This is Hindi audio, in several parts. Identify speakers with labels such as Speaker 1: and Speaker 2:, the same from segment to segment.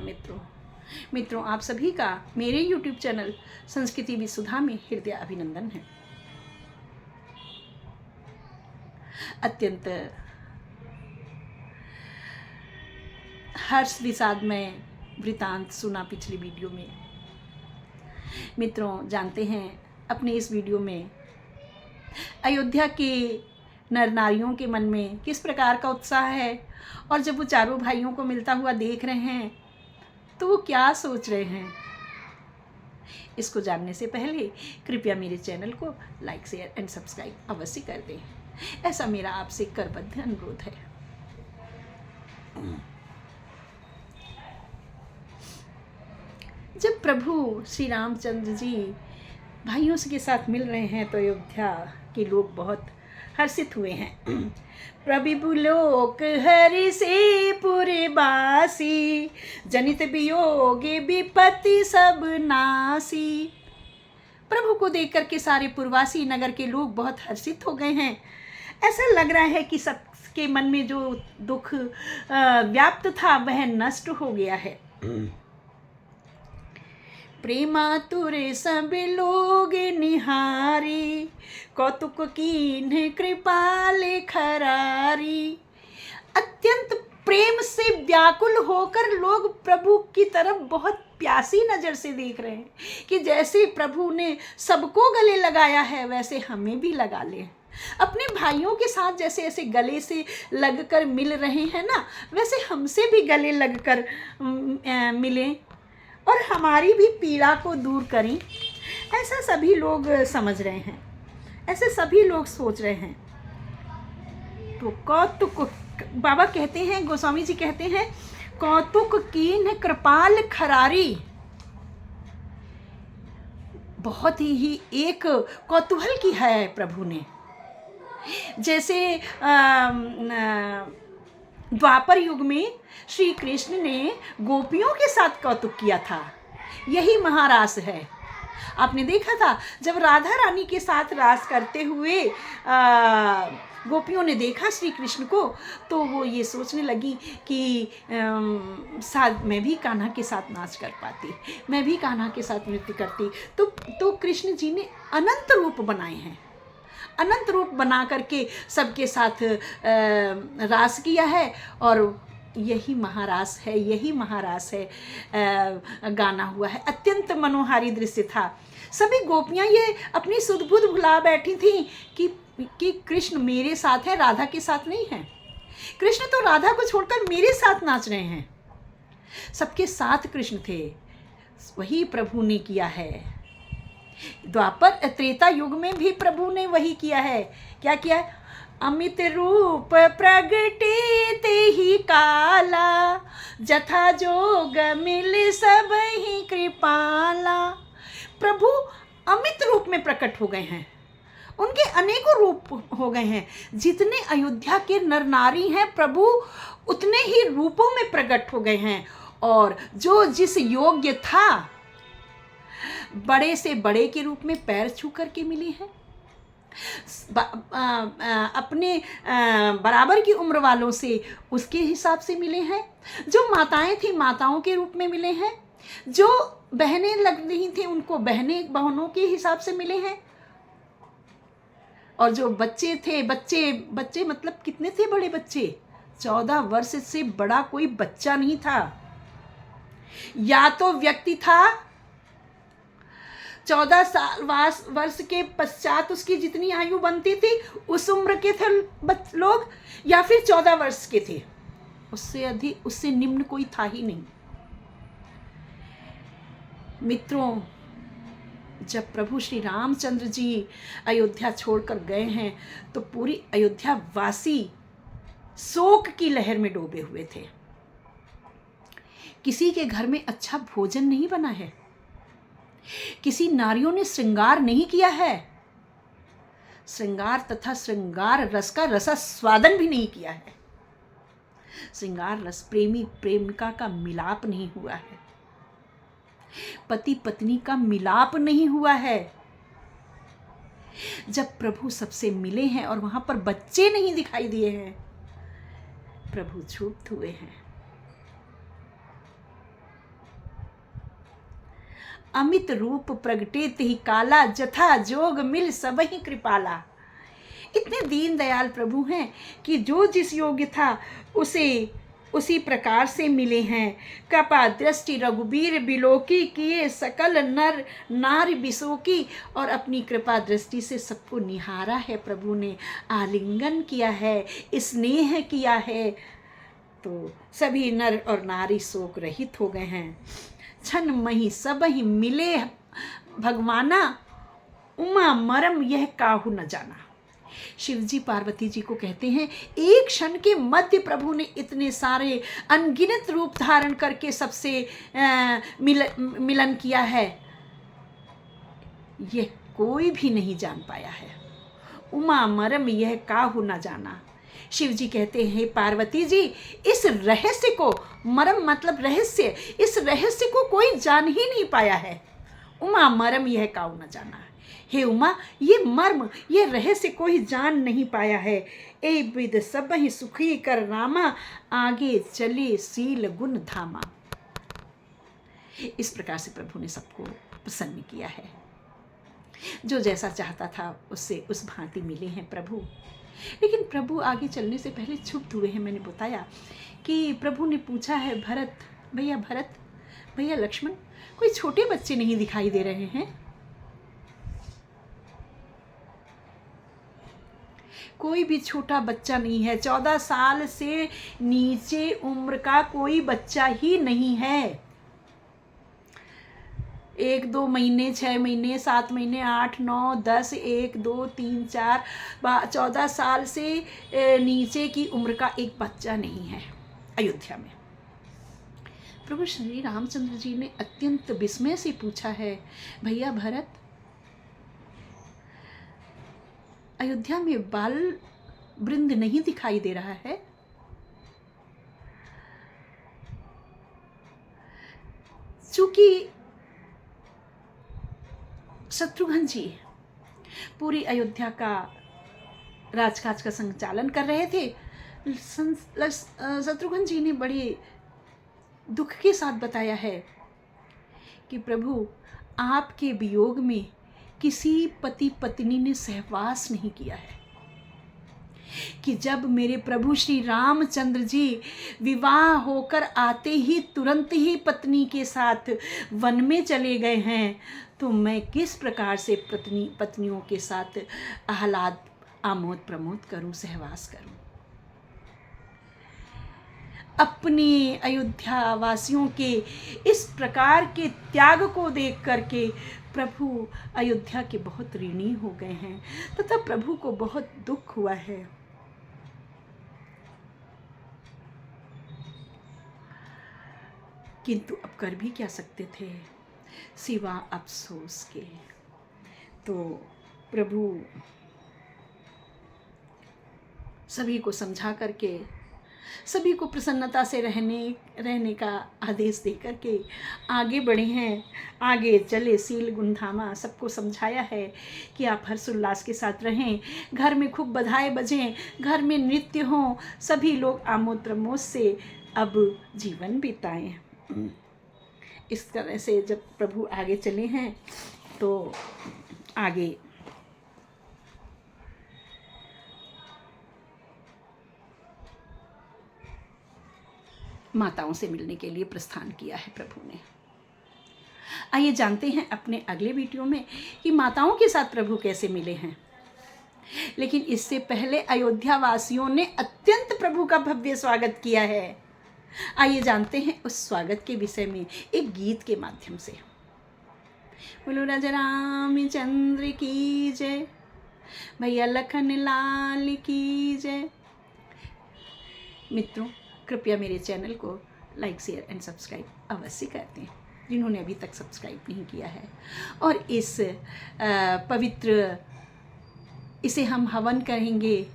Speaker 1: मित्रों आप सभी का मेरे YouTube चैनल संस्कृति विसुधा में हृदय अभिनंदन है। अत्यंत हर्ष विषाद में वृतांत सुना पिछली वीडियो में। मित्रों जानते हैं अपने इस वीडियो में अयोध्या के नर नारियों के मन में किस प्रकार का उत्साह है, और जब वो चारों भाइयों को मिलता हुआ देख रहे हैं तो वो क्या सोच रहे हैं। इसको जानने से पहले कृपया मेरे चैनल को लाइक शेयर एंड सब्सक्राइब अवश्य कर दें, ऐसा मेरा आपसे करबद्ध अनुरोध है। जब प्रभु श्री रामचंद्र जी भाइयों के साथ मिल रहे हैं तो अयोध्या के लोग बहुत हर्षित हुए हैं। प्रभु लोक हरि से पुरबासी, जनित वियोग विपत्ति सब नासी। प्रभु को देख करके सारे पुरवासी नगर के लोग बहुत हर्षित हो गए हैं। ऐसा लग रहा है कि सबके मन में जो दुख व्याप्त था वह नष्ट हो गया है। प्रेमातुर सब लोग निहारी, कौतुक कीन कृपाल खरारी। अत्यंत प्रेम से व्याकुल होकर लोग प्रभु की तरफ बहुत प्यासी नज़र से देख रहे हैं कि जैसे प्रभु ने सबको गले लगाया है वैसे हमें भी लगा लें। अपने भाइयों के साथ जैसे ऐसे गले से लगकर मिल रहे हैं ना, वैसे हमसे भी गले लगकर मिलें और हमारी भी पीड़ा को दूर करें। ऐसा सभी लोग समझ रहे हैं, ऐसे सभी लोग सोच रहे हैं। तो कौतुक, बाबा कहते हैं, गोस्वामी जी कहते हैं, कौतुक कीन कृपाल खरारी। बहुत ही एक कौतूहल की है प्रभु ने। जैसे द्वापर युग में श्री कृष्ण ने गोपियों के साथ कौतुक किया था, यही महारास है। आपने देखा था जब राधा रानी के साथ रास करते हुए गोपियों ने देखा श्री कृष्ण को तो वो ये सोचने लगी कि शायद मैं भी कान्हा के साथ नाच कर पाती, मैं भी कान्हा के साथ नृत्य करती। तो कृष्ण जी ने अनंत रूप बनाए हैं, अनंत रूप बना करके सबके साथ रास किया है। और यही महारास है, यही महारास है गाना हुआ है। अत्यंत मनोहारी दृश्य था। सभी गोपियाँ ये अपनी सुध-बुध भुला बैठी थीं कि कृष्ण मेरे साथ है, राधा के साथ नहीं है। कृष्ण तो राधा को छोड़कर मेरे साथ नाच रहे हैं। सबके साथ कृष्ण थे, वही प्रभु ने किया है। द्वापर त्रेता युग में भी प्रभु ने वही किया है। क्या किया है? अमित रूप प्रगटे ते ही काला, जथा जोग मिल सब ही कृपाला। प्रभु अमित रूप में प्रकट हो गए हैं, उनके अनेकों रूप हो गए हैं। जितने अयोध्या के नर नारी हैं प्रभु उतने ही रूपों में प्रकट हो गए हैं। और जो जिस योग्य था बड़े से बड़े के रूप में पैर छू करके मिली हैं, अपने बराबर की उम्र वालों से उसके हिसाब से मिले हैं। जो माताएं थी माताओं के रूप में मिले हैं, जो बहनें लग रही थी उनको बहनों के हिसाब से मिले हैं। और जो बच्चे थे, बच्चे मतलब कितने थे बड़े बच्चे? 14 वर्ष से बड़ा कोई बच्चा नहीं था। या तो व्यक्ति था 14 वर्ष के पश्चात उसकी जितनी आयु बनती थी उस उम्र के थे लोग, या फिर 14 वर्ष के थे। उससे अधिक, उससे निम्न कोई था ही नहीं। मित्रों, जब प्रभु श्री रामचंद्र जी अयोध्या छोड़कर गए हैं तो पूरी अयोध्या वासी शोक की लहर में डूबे हुए थे। किसी के घर में अच्छा भोजन नहीं बना है, किसी नारियों ने श्रृंगार नहीं किया है, श्रृंगार तथा श्रृंगार रस का रसास्वादन भी नहीं किया है। श्रृंगार रस प्रेमी प्रेमिका का मिलाप नहीं हुआ है, पति पत्नी का मिलाप नहीं हुआ है। जब प्रभु सबसे मिले हैं और वहां पर बच्चे नहीं दिखाई दिए हैं, प्रभु क्षुब्ध हुए हैं। अमित रूप प्रगटेत ही काला, जथा जोग मिल सबहि कृपाला। इतने दीन दयाल प्रभु हैं कि जो जिस योग्य था उसे उसी प्रकार से मिले हैं। कृपा दृष्टि रघुबीर बिलोकी, किए सकल नर नारी बिसोकी। और अपनी कृपा दृष्टि से सबको निहारा है प्रभु ने, आलिंगन किया है, स्नेह किया है, तो सभी नर और नारी शोक रहित हो गए हैं। छन मही सब ही मिले भगवाना, उमा मरम यह काहू न जाना। शिव जी पार्वती जी को कहते हैं, एक क्षण के मध्य प्रभु ने इतने सारे अनगिनत रूप धारण करके सबसे मिलन किया है, यह कोई भी नहीं जान पाया है। उमा मरम यह काहू न जाना। शिव जी कहते हैं, पार्वती जी, इस रहस्य को, मरम मतलब रहस्य, इस रहस्य को कोई जान ही नहीं पाया है। उमा मरम यह काहू न जाना। हे उमा, ये मर्म, ये रहस्य कोई जान नहीं पाया है। ए विद सब ही सुखी कर रामा, आगे चले सील गुण धामा। इस प्रकार से प्रभु ने सबको प्रसन्न किया है। जो जैसा चाहता था उससे उस भांति मिले हैं प्रभु। लेकिन प्रभु आगे चलने से पहले क्षुब्ध हुए हैं। मैंने बताया कि प्रभु ने पूछा है, भरत भैया लक्ष्मण, कोई छोटे बच्चे नहीं दिखाई दे रहे हैं? कोई भी छोटा बच्चा नहीं है, 14 साल से नीचे उम्र का कोई बच्चा ही नहीं है। 1 2 महीने, 6 महीने, 7 महीने, 8 9 10, 1 2 3 4 14 साल से नीचे की उम्र का एक बच्चा नहीं है अयोध्या में। प्रभु श्री रामचंद्र जी ने अत्यंत विस्मय से पूछा है, भैया भरत, अयोध्या में बाल वृंद नहीं दिखाई दे रहा है? चूंकि शत्रुघ्न जी पूरी अयोध्या का राजकाज का संचालन कर रहे थे, शत्रुघ्न जी ने बड़े दुख के साथ बताया है कि प्रभु, आपके वियोग में किसी पति पत्नी ने सहवास नहीं किया है, कि जब मेरे प्रभु श्री रामचंद्र जी विवाह होकर आते ही तुरंत ही पत्नी के साथ वन में चले गए हैं, तो मैं किस प्रकार से पत्नियों के साथ आह्लाद आमोद प्रमोद करूं, सहवास करूं। अपने अयोध्या वासियों के इस प्रकार के त्याग को देख करके प्रभु अयोध्या के बहुत ऋणी हो गए हैं, तथा प्रभु को बहुत दुख हुआ है। किंतु अब कर भी क्या सकते थे सिवा अफसोस के। तो प्रभु सभी को समझा करके, सभी को प्रसन्नता से रहने का आदेश दे करके आगे बढ़े हैं। आगे चले सील गुण धामा। सबको समझाया है कि आप हर्षोल्लास के साथ रहें, घर में खूब बधाई बजें, घर में नृत्य हों, सभी लोग आमोद प्रमोद से अब जीवन बिताएं। इस तरह से जब प्रभु आगे चले हैं तो आगे माताओं से मिलने के लिए प्रस्थान किया है प्रभु ने। आइए जानते हैं अपने अगले वीडियो में कि माताओं के साथ प्रभु कैसे मिले हैं। लेकिन इससे पहले अयोध्या वासियों ने अत्यंत प्रभु का भव्य स्वागत किया है। आइए जानते हैं उस स्वागत के विषय में एक गीत के माध्यम से। बोलो राजा रामचंद्र की जय, भैया लखन लाल की जय। मित्रों, कृपया मेरे चैनल को लाइक शेयर एंड सब्सक्राइब अवश्य कर दें, जिन्होंने अभी तक सब्सक्राइब नहीं किया है। और इस पवित्र, इसे हम हवन करेंगे,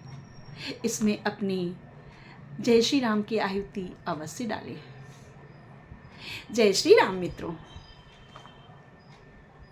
Speaker 1: इसमें अपनी जय श्री राम की आहुति अवश्य डालें। जय श्री राम मित्रों।